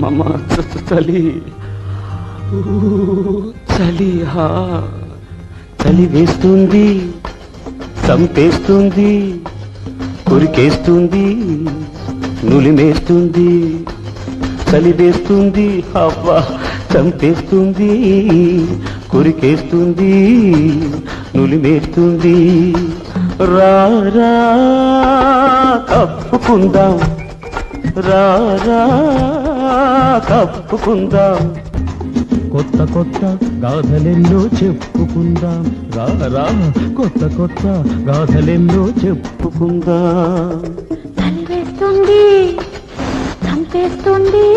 మమ చలి చలి చలి వేస్తుంది, చంపేస్తుంది, కొరికేస్తుంది, నులిమేస్తుంది. చలి వేస్తుంది, అబ్బా చంపేస్తుంది, కొరికేస్తుంది, నులిమేస్తుంది. రారా కప్పుకుందాం, రారా కప్పుకుందాం, కొత్త కొత్త గాథలెన్నో చెప్పుకుందాం. రారా కొత్త కొత్త గాథలెన్నో చెప్పుకుందాం. చలి వేస్తుంది, చంపేస్తుంది,